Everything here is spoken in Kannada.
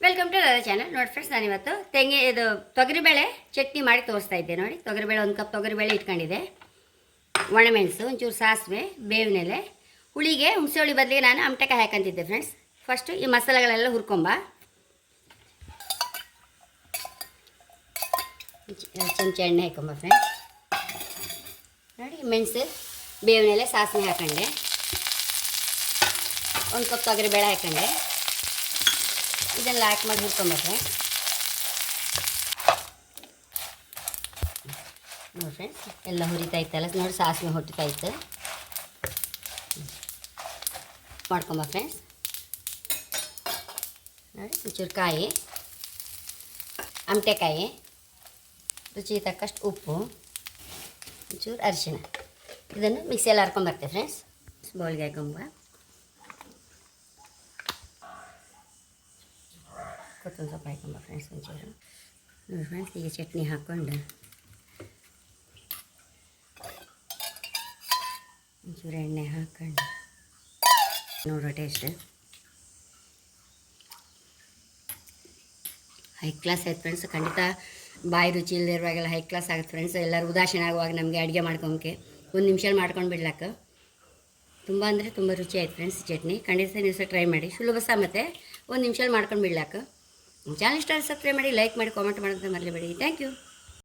ವೆಲ್ಕಮ್ ಟು ನನ್ನ ಚಾನಲ್. ನೋಡಿ ಫ್ರೆಂಡ್ಸ್, ನಾನಿವತ್ತು ಇದು ತೊಗರಿಬೇಳೆ ಚಟ್ನಿ ಮಾಡಿ ತೋರಿಸ್ತಾ ಇದ್ದೆ. ನೋಡಿ, ತೊಗರಿಬೇಳೆ 1 ಕಪ್ ತೊಗರಿಬೇಳೆ ಇಟ್ಕೊಂಡಿದ್ದೆ, ಒಣಮೆಣಸು, ಒಂಚೂರು ಸಾಸಿವೆ, ಬೇವಿನೆಲೆ, ಹುಳಿಗೆ ಹುಣಸೆ ಹುಳಿ ಬದಲಿಗೆ ನಾನು ಅಮಟೆಕಾಯಿ ಹಾಕಂತಿದ್ದೆ. ಫ್ರೆಂಡ್ಸ್, ಫಸ್ಟು ಈ ಮಸಾಲೆಗಳೆಲ್ಲ ಹುರ್ಕೊಂಬ. ಚಮಚ ಎಣ್ಣೆ ಹಾಕೊಂಬ ಫ್ರೆಂಡ್ಸ್. ನೋಡಿ, ಮೆಣಸು, ಬೇವಿನೆಲೆ, ಸಾಸಿವೆ ಹಾಕೊಂಡೆ, 1 ಕಪ್ ತೊಗರಿಬೇಳೆ ಹಾಕೊಂಡೆ. ಇದೆಲ್ಲ ಹಾಕಿ ಮಾಡಿ ಹುರ್ಕೊಂಬಟ್ರೆ ನೋಡಿ ಫ್ರೆಂಡ್ಸ್, ಎಲ್ಲ ಹುರಿತಾ ಇತ್ತಲ್ಲ. ನೋಡಿ, ಸಾಸಿವೆ ಹೊಟ್ಟಿತಾ ಇತ್ತು. ಮಾಡ್ಕೊಂಬ ಫ್ರೆಂಡ್ಸ್. ನೋಡಿ, ಒಂಚೂರು ಕಾಯಿ, ಅಮಟೆಕಾಯಿ, ರುಚಿಗೆ ತಕ್ಕಷ್ಟು ಉಪ್ಪು, ಒಂಚೂರು ಅರಿಶಿಣ, ಇದನ್ನು ಮಿಕ್ಸಿಯಲ್ಲಿ ಹರ್ಕೊಂಬರ್ತೇವೆ ಫ್ರೆಂಡ್ಸ್. ಬೌಲ್ಗೆ ಹಾಕೊಂಬ. ಕೊತ್ತಂಬರಿ ಸೊಪ್ಪು ಹಾಕೊಂಬ ಫ್ರೆಂಡ್ಸ್ ಒಂಚೂರು. ನೋಡಿ ಫ್ರೆಂಡ್ಸ್, ಈಗ ಚಟ್ನಿ ಹಾಕ್ಕೊಂಡು ಒಂಚೂರು ಎಣ್ಣೆ ಹಾಕ್ಕೊಂಡು ನೋಡೋ ಟೇಸ್ಟ್ ಹೈ ಕ್ಲಾಸ್ ಆಯ್ತು ಫ್ರೆಂಡ್ಸ್. ಖಂಡಿತ ಬಾಯಿ ರುಚಿ ಇಲ್ಲದೆ ಇರುವಾಗೆಲ್ಲ ಹೈ ಕ್ಲಾಸ್ ಆಗುತ್ತೆ ಫ್ರೆಂಡ್ಸ್. ಎಲ್ಲರೂ ಉದಾಸೀನ ಆಗುವಾಗ ನಮಗೆ ಅಡುಗೆ ಮಾಡ್ಕೊಳಕ್ಕೆ 1 ನಿಮಿಷ ಮಾಡ್ಕೊಂಡು ಬಿಡ್ಲಾಕ ತುಂಬ ಅಂದರೆ ತುಂಬ ರುಚಿ ಆಯ್ತು ಫ್ರೆಂಡ್ಸ್. ಚಟ್ನಿ ಖಂಡಿತ ನೀವು ಸಹ ಟ್ರೈ ಮಾಡಿ. ಸುಲಭ ಸಹ ಮತ್ತು 1 ನಿಮಿಷ ಮಾಡ್ಕೊಂಡು ಬಿಡ್ಲಾಕ. ಚಾನಲ್ ಇಷ್ಟ ಸಬ್ಸ್ಕ್ರೈಬ್ ಮಾಡಿ, ಲೈಕ್ ಮಾಡಿ, ಕಾಮೆಂಟ್ ಮಾಡೋದು ಮರಲೇಬೇಡಿ. Thank you.